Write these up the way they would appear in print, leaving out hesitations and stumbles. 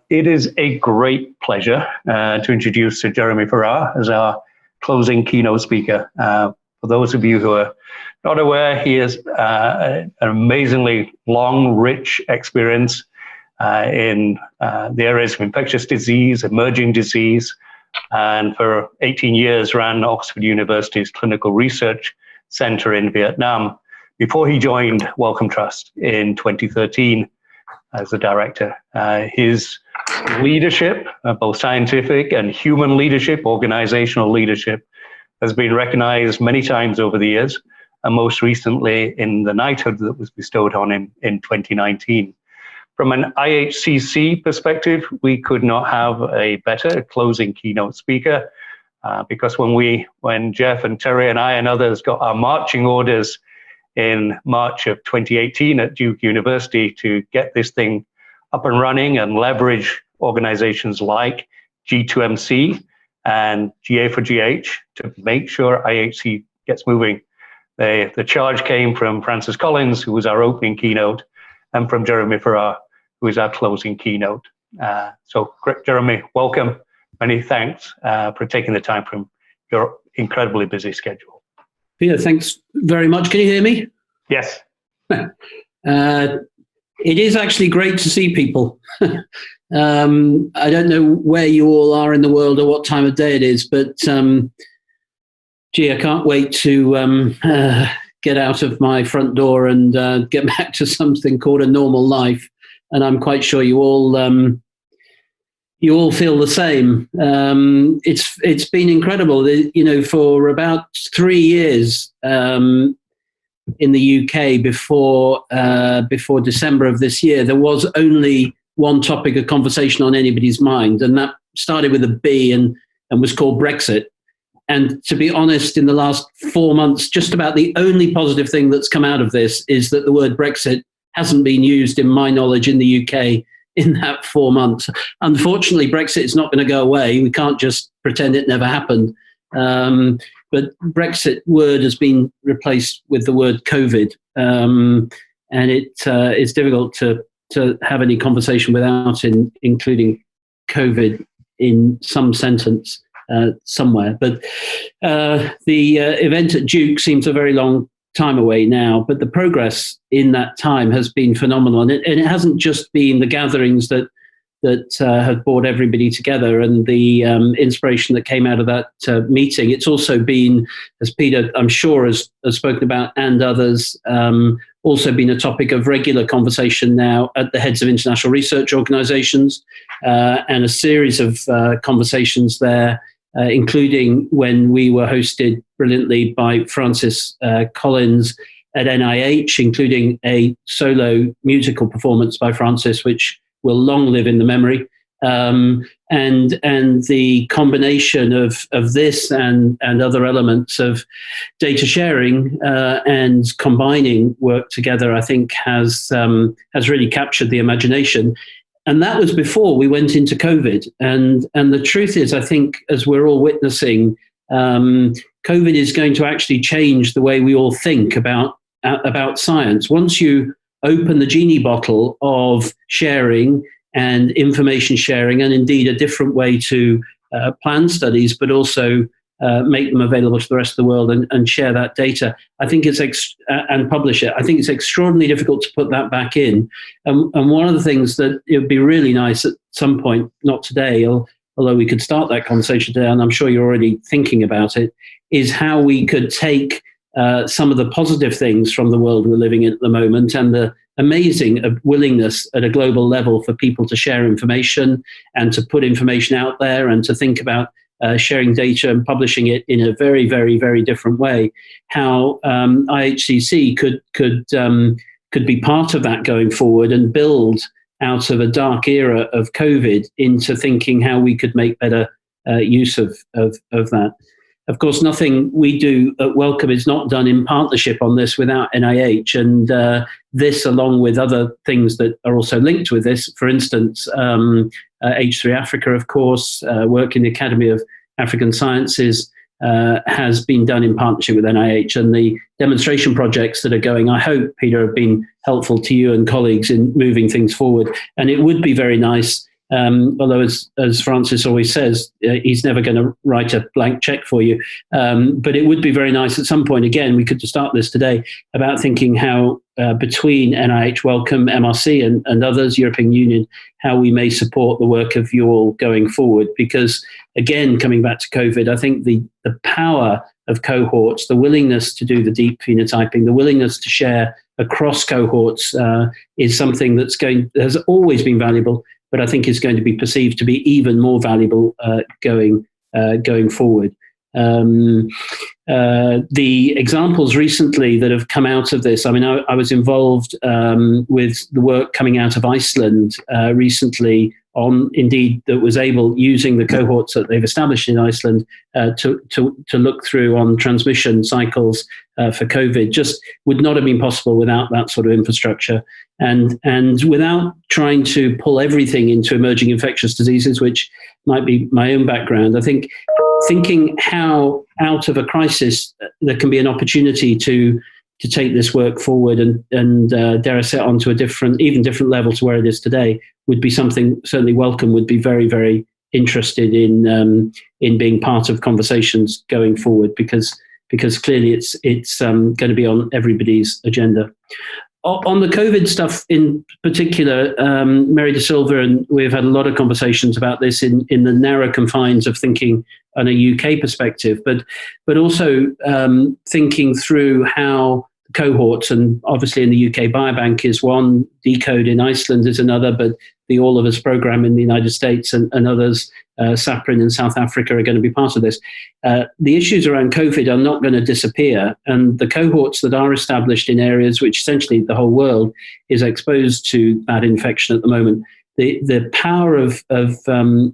It is a great pleasure to introduce Jeremy Farrar as our closing keynote speaker. For those of you who are not aware, he has an amazingly long, rich experience in the areas of infectious disease, emerging disease, and for 18 years ran Oxford University's Clinical Research Center in Vietnam before he joined Wellcome Trust in 2013 as the director. His leadership, both scientific and human leadership, organizational leadership, has been recognized many times over the years, and most recently in the knighthood that was bestowed on him in 2019. From an IHCC perspective, we could not have a better closing keynote speaker, because when Jeff and Terry and I and others got our marching orders in March of 2018 at Duke University to get this thing up and running and leverage organizations like G2MC and GA4GH to make sure IHC gets moving. The charge came from Francis Collins, who was our opening keynote, and from Jeremy Farrar, who is our closing keynote. So, Jeremy, welcome. Many thanks for taking the time from your incredibly busy schedule. Peter, thanks very much. Can you hear me? Yes. It is actually great to see people. I don't know where you all are in the world or what time of day it is, but I can't wait to get out of my front door and get back to something called a normal life. And I'm quite sure you all feel the same. It's been incredible. For about 3 years in the UK before December of this year, there was only one topic of conversation on anybody's mind, and that started with a B and was called Brexit. And to be honest, in the last 4 months, just about the only positive thing that's come out of this is that the word Brexit hasn't been used, in my knowledge, in the UK in that 4 months. Unfortunately, Brexit is not going to go away. We can't just pretend it never happened. But Brexit word has been replaced with the word COVID. And it's difficult to have any conversation without including COVID in some sentence somewhere. But the event at Duke seems a very long time away now, but the progress in that time has been phenomenal. And it hasn't just been the gatherings that have brought everybody together and the inspiration that came out of that meeting. It's also been, as Peter, I'm sure, has spoken about, and others, also been a topic of regular conversation now at the heads of international research organizations, and a series of conversations there, including when we were hosted brilliantly by Francis Collins at NIH, including a solo musical performance by Francis, which will long live in the memory. And the combination of this and other elements of data sharing and combining work together, I think, has really captured the imagination. And that was before we went into COVID. And the truth is, I think, as we're all witnessing, COVID is going to actually change the way we all think about science. Once you open the genie bottle of sharing and information sharing, and indeed a different way to plan studies, but also make them available to the rest of the world and share that data, I think and publish it. I think it's extraordinarily difficult to put that back in. And one of the things that it would be really nice at some point, not today, although we could start that conversation today, and I'm sure you're already thinking about it, is how we could take some of the positive things from the world we're living in at the moment and the amazing willingness at a global level for people to share information and to put information out there and to think about sharing data and publishing it in a very, very, very different way. How IHCC could be part of that going forward and build out of a dark era of COVID into thinking how we could make better use of that. Of course, nothing we do at Wellcome is not done in partnership on this without NIH, and this, along with other things that are also linked with this, for instance, H3 Africa, of course, work in the Academy of African Sciences has been done in partnership with NIH, and the demonstration projects that are going, I hope, Peter, have been helpful to you and colleagues in moving things forward. And it would be very nice Although, as Francis always says, he's never going to write a blank check for you. But it would be very nice at some point, again, we could start this today, about thinking how between NIH, Wellcome, MRC and others, European Union, how we may support the work of you all going forward. Because again, coming back to COVID, I think the power of cohorts, the willingness to do the deep phenotyping, the willingness to share across cohorts is something has always been valuable, but I think is going to be perceived to be even more valuable going forward. The examples recently that have come out of this, I mean, I was involved with the work coming out of Iceland recently that was able, using the cohorts that they've established in Iceland, to look through on transmission cycles for COVID. Just would not have been possible without that sort of infrastructure, and without trying to pull everything into emerging infectious diseases, which might be my own background. I think thinking how out of a crisis there can be an opportunity to take this work forward and dare I say, onto a even different level to where it is today would be something certainly Wellcome would be very, very interested in being part of conversations going forward, because clearly it's going to be on everybody's agenda. On the COVID stuff in particular, Mary De Silva and we've had a lot of conversations about this in the narrow confines of thinking on a UK perspective, but also thinking through how cohorts, and obviously in the UK Biobank is one, Decode in Iceland is another, but the All of Us program in the United States and others, Saprin in South Africa, are going to be part of this. The issues around COVID are not going to disappear, and the cohorts that are established in areas which essentially the whole world is exposed to that infection at the moment, the power of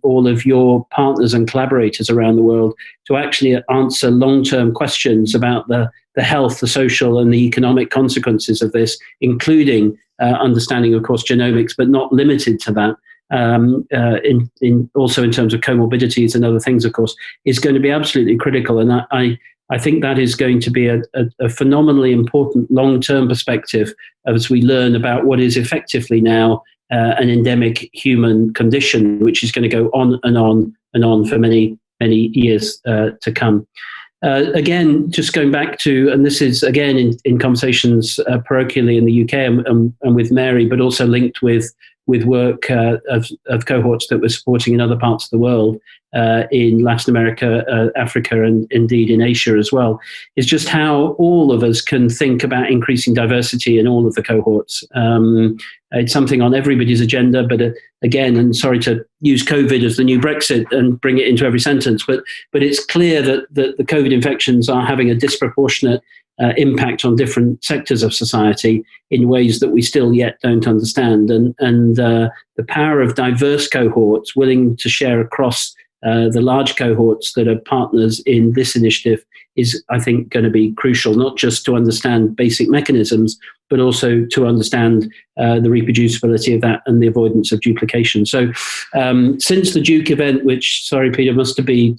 all of your partners and collaborators around the world to actually answer long-term questions about the health, the social and the economic consequences of this, including understanding, of course, genomics, but not limited to that, also in terms of comorbidities and other things, of course, is going to be absolutely critical. And I think that is going to be a phenomenally important long-term perspective as we learn about what is effectively now an endemic human condition, which is going to go on and on and on for many, many years to come. Again, just going back to, and this is again in conversations parochially in the UK and with Mary, but also linked with work of cohorts that we're supporting in other parts of the world, in Latin America, Africa, and indeed in Asia as well, is just how all of us can think about increasing diversity in all of the cohorts. It's something on everybody's agenda, but again, and sorry to use COVID as the new Brexit and bring it into every sentence, but it's clear that the COVID infections are having a disproportionate impact on different sectors of society in ways that we still yet don't understand. And the power of diverse cohorts willing to share across the large cohorts that are partners in this initiative is, I think, going to be crucial, not just to understand basic mechanisms, but also to understand the reproducibility of that and the avoidance of duplication. So since the Duke event, which, sorry, Peter, must have been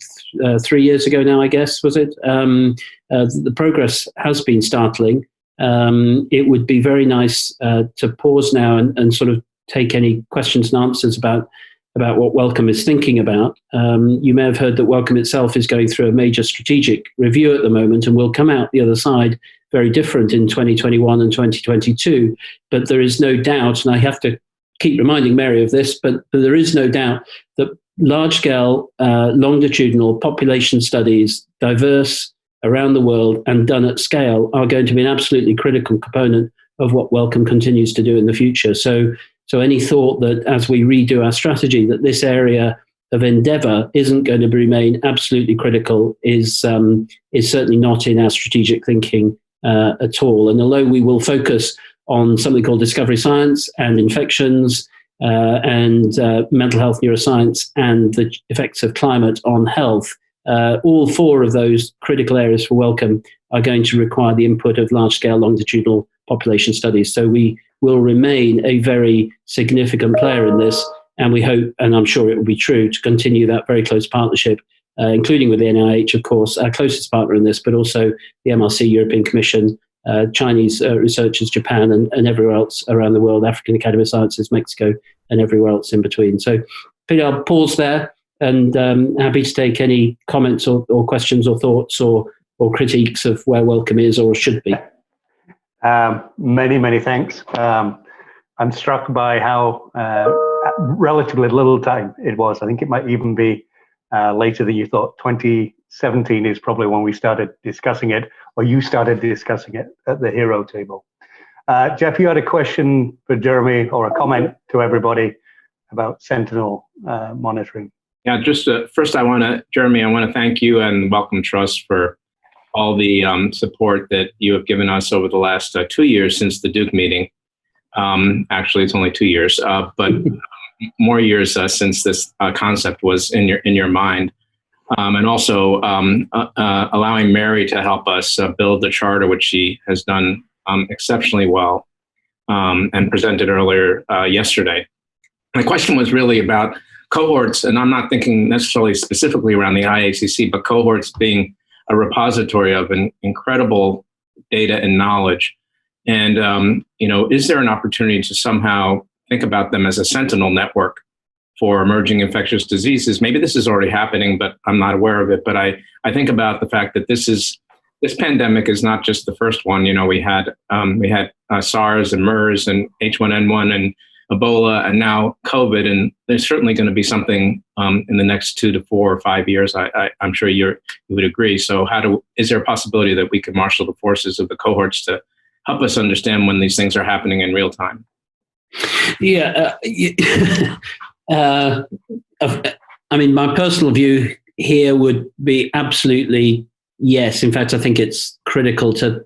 3 years ago now, I guess, was it? The progress has been startling. It would be very nice to pause now and sort of take any questions and answers about what Wellcome is thinking about. You may have heard that Wellcome itself is going through a major strategic review at the moment and will come out the other side very different in 2021 and 2022. But there is no doubt, and I have to keep reminding Mary of this, but there is no doubt that large-scale longitudinal population studies, diverse around the world and done at scale, are going to be an absolutely critical component of what Wellcome continues to do in the future. So any thought that as we redo our strategy that this area of endeavour isn't going to remain absolutely critical is certainly not in our strategic thinking at all. And although we will focus on something called discovery science and infections and mental health neuroscience and the effects of climate on health, all four of those critical areas for Wellcome are going to require the input of large-scale longitudinal population studies. So we will remain a very significant player in this, and we hope, and I'm sure it will be true, to continue that very close partnership, including with the NIH, of course, our closest partner in this, but also the MRC, European Commission, Chinese researchers, Japan, and everywhere else around the world, African Academy of Sciences, Mexico, and everywhere else in between. So, Peter, I'll pause there, and happy to take any comments or questions or thoughts or critiques of where Wellcome is or should be. Many thanks. I'm struck by how relatively little time it was. I think it might even be later than you thought. 2017 is probably when we started discussing it, or you started discussing it at the Hero table. Jeff, you had a question for Jeremy or a comment to everybody about Sentinel monitoring. Yeah, just first Jeremy, I want to thank you and Wellcome Trust for all the support that you have given us over the last 2 years since the Duke meeting. Actually, it's only 2 years, but more years since this concept was in your mind, and also allowing Mary to help us build the charter, which she has done exceptionally well and presented earlier yesterday. My question was really about cohorts, and I'm not thinking necessarily specifically around the IACC, but cohorts being a repository of an incredible data and knowledge. And, is there an opportunity to somehow think about them as a sentinel network for emerging infectious diseases? Maybe this is already happening, but I'm not aware of it. But I think about the fact that this pandemic is not just the first one. We had SARS and MERS and H1N1 and Ebola and now COVID, and there's certainly going to be something in the next 2 to 4 or 5 years. I'm sure you would agree. So is there a possibility that we could marshal the forces of the cohorts to help us understand when these things are happening in real time? Yeah. I mean, my personal view here would be absolutely yes. In fact, I think it's critical to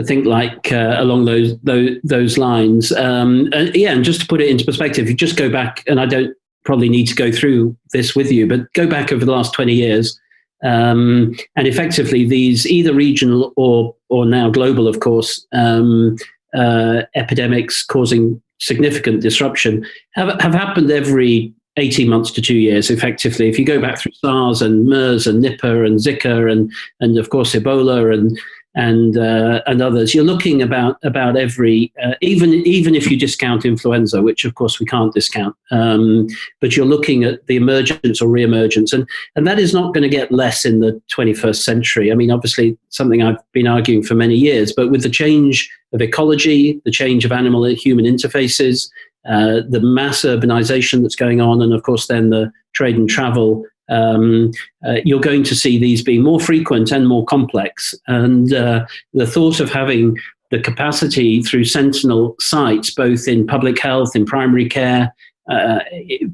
think like along those lines. And just to put it into perspective, you just go back, and I don't probably need to go through this with you, but go back over the last 20 years. And effectively, these either regional or now global, of course, epidemics causing significant disruption have happened every 18 months to 2 years, effectively. If you go back through SARS and MERS and Nipah and Zika and of course Ebola and others, you're looking about every even if you discount influenza, which of course we can't discount, but you're looking at the emergence or re-emergence, and that is not going to get less in the 21st century. I mean, obviously something I've been arguing for many years, but with the change of ecology, the change of animal and human interfaces, the mass urbanization that's going on, and of course then the trade and travel, you're going to see these being more frequent and more complex. And the thought of having the capacity through sentinel sites, both in public health, in primary care,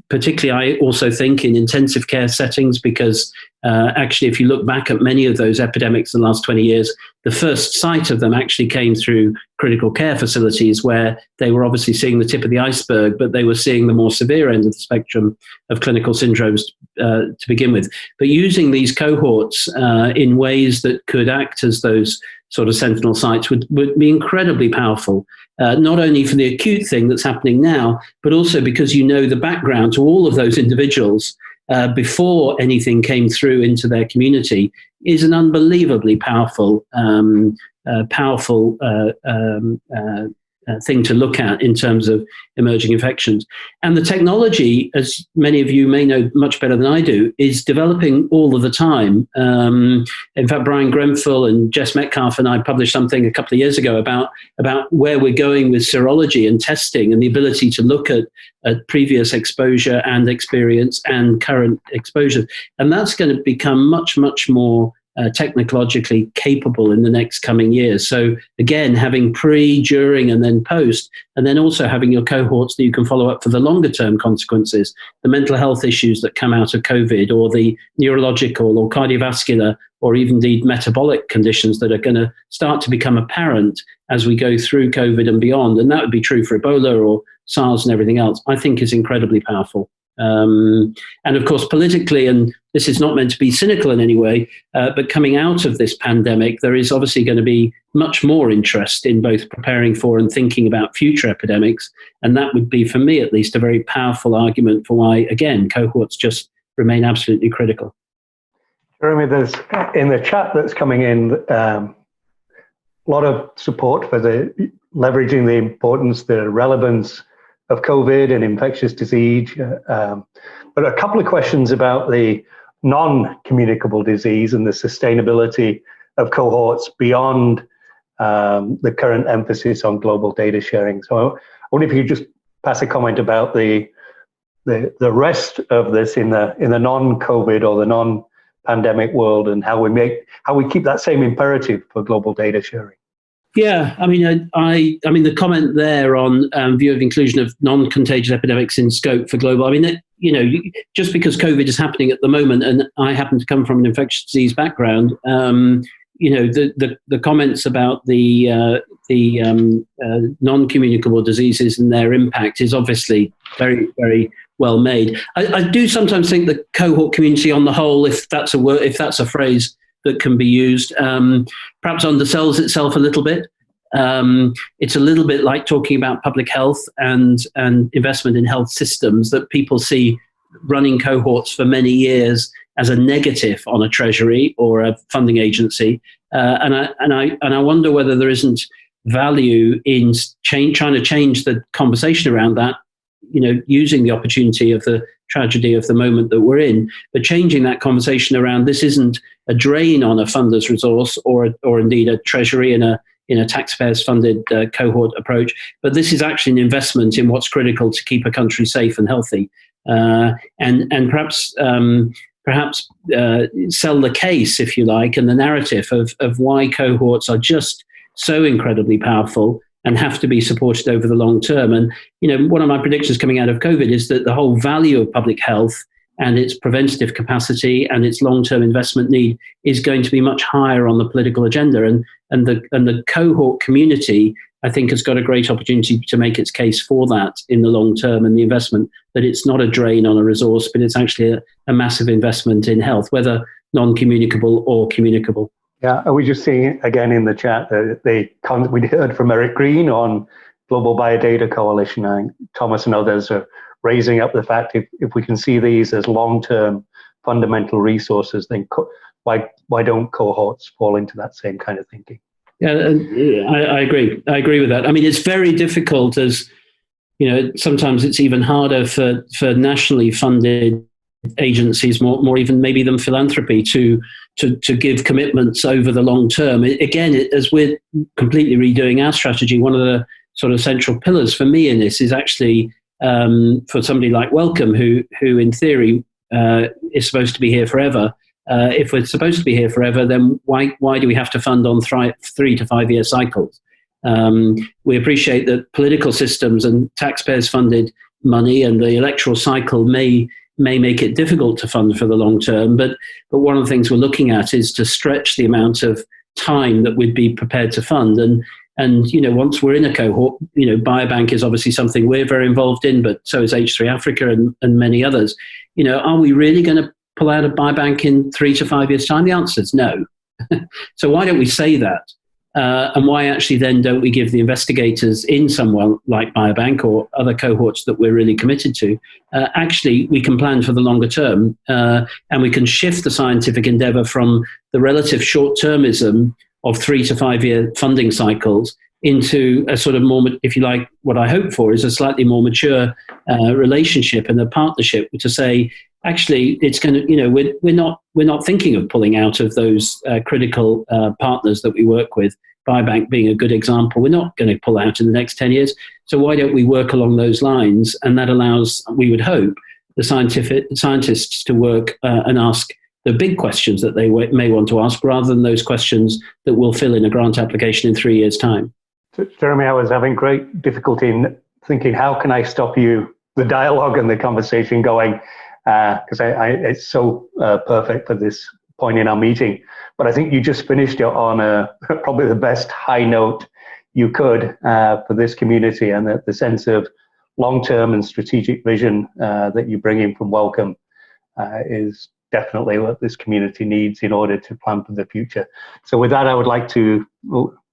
particularly I also think in intensive care settings, because actually if you look back at many of those epidemics in the last 20 years, the first sight of them actually came through critical care facilities, where they were obviously seeing the tip of the iceberg, but they were seeing the more severe end of the spectrum of clinical syndromes to begin with. But using these cohorts in ways that could act as those sort of sentinel sites would be incredibly powerful, not only for the acute thing that's happening now, but also because you know the background to all of those individuals before anything came through into their community is an unbelievably powerful thing to look at in terms of emerging infections. And the technology, as many of you may know much better than I do, is developing all of the time. In fact, Brian Grenfell and Jess Metcalf and I published something a couple of years ago about where we're going with serology and testing and the ability to look at previous exposure and experience and current exposure. And that's going to become much, much more technologically capable in the next coming years. So again, having pre, during, and then post, and then also having your cohorts that you can follow up for the longer term consequences, the mental health issues that come out of COVID, or the neurological or cardiovascular, or even indeed metabolic conditions that are going to start to become apparent as we go through COVID and beyond. And that would be true for Ebola or SARS and everything else, I think is incredibly powerful. And of course, politically, and this is not meant to be cynical in any way, but coming out of this pandemic, there is obviously going to be much more interest in both preparing for and thinking about future epidemics. And that would be, for me at least, a very powerful argument for why, again, cohorts just remain absolutely critical. Jeremy, there's in the chat that's coming in, a lot of support for the leveraging the importance, the relevance of COVID and infectious disease. But a couple of questions about the non-communicable disease and the sustainability of cohorts beyond the current emphasis on global data sharing. So I wonder if you could just pass a comment about the rest of this in the non-COVID or the non-pandemic world, and how we keep that same imperative for global data sharing. Yeah, I mean, the comment there on view of inclusion of non-contagious epidemics in scope for global. I mean, just because COVID is happening at the moment, and I happen to come from an infectious disease background, the comments about the non-communicable diseases and their impact is obviously very, very well made. I do sometimes think the cohort community on the whole, if that's a phrase that can be used, perhaps undersells itself a little bit. It's a little bit like talking about public health and investment in health systems, that people see running cohorts for many years as a negative on a treasury or a funding agency. And I wonder whether there isn't value in trying to change the conversation around that, using the opportunity of the tragedy of the moment that we're in, but changing that conversation around this isn't a drain on a funder's resource or indeed a treasury in a taxpayers funded cohort approach, but this is actually an investment in what's critical to keep a country safe and healthy, and perhaps sell the case, if you like, and the narrative of why cohorts are just so incredibly powerful and have to be supported over the long term. And, one of my predictions coming out of COVID is that the whole value of public health and its preventative capacity and its long-term investment need is going to be much higher on the political agenda. And the cohort community, I think, has got a great opportunity to make its case for that in the long term, and the investment, that it's not a drain on a resource, but it's actually a massive investment in health, whether non-communicable or communicable. Yeah, are we just seeing again in the chat that we heard from Eric Green on Global Biodata Coalition, and Thomas and others are raising up the fact if we can see these as long-term fundamental resources, then why don't cohorts fall into that same kind of thinking? Yeah, I agree. I agree with that. I mean, it's very difficult, as sometimes it's even harder for nationally funded agencies, more even maybe than philanthropy, to give commitments over the long term. Again, as we're completely redoing our strategy, one of the sort of central pillars for me in this is actually for somebody like Wellcome, who in theory is supposed to be here forever. If we're supposed to be here forever, then why do we have to fund on 3 to 5 year cycles? We appreciate that political systems and taxpayers funded money and the electoral cycle may make it difficult to fund for the long term, but one of the things we're looking at is to stretch the amount of time that we'd be prepared to fund. And once we're in a cohort, biobank is obviously something we're very involved in, but so is H3 Africa and many others. Are we really going to pull out a biobank in 3 to 5 years' time? The answer is no. So why don't we say that? And why actually then don't we give the investigators in someone like biobank or other cohorts that we're really committed to, actually we can plan for the longer term, and we can shift the scientific endeavor from the relative short-termism of 3 to 5 year funding cycles into a sort of more, if you like, what I hope for is a slightly more mature relationship and a partnership to say, actually, it's going to, we're not thinking of pulling out of those critical partners that we work with, biobank being a good example. We're not going to pull out in the next 10 years. So why don't we work along those lines? And that allows, we would hope, the scientists to work and ask the big questions that they may want to ask, rather than those questions that will fill in a grant application in 3 years' time. So, Jeremy, I was having great difficulty in thinking, how can I stop the dialogue and the conversation going? Because it's so perfect for this point in our meeting. But I think you just finished it on probably the best high note you could for this community, and the sense of long-term and strategic vision that you bring in from Wellcome is definitely what this community needs in order to plan for the future. So with that, I would like to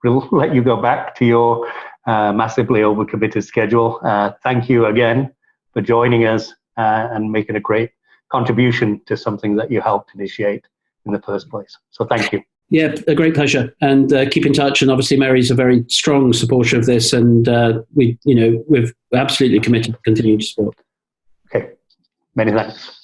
let you go back to your massively overcommitted schedule. Thank you again for joining us and making a great contribution to something that you helped initiate in the first place. So thank you. Yeah, a great pleasure. And keep in touch. And obviously, Mary's a very strong supporter of this, and we're absolutely committed to continue to support. Okay, many thanks.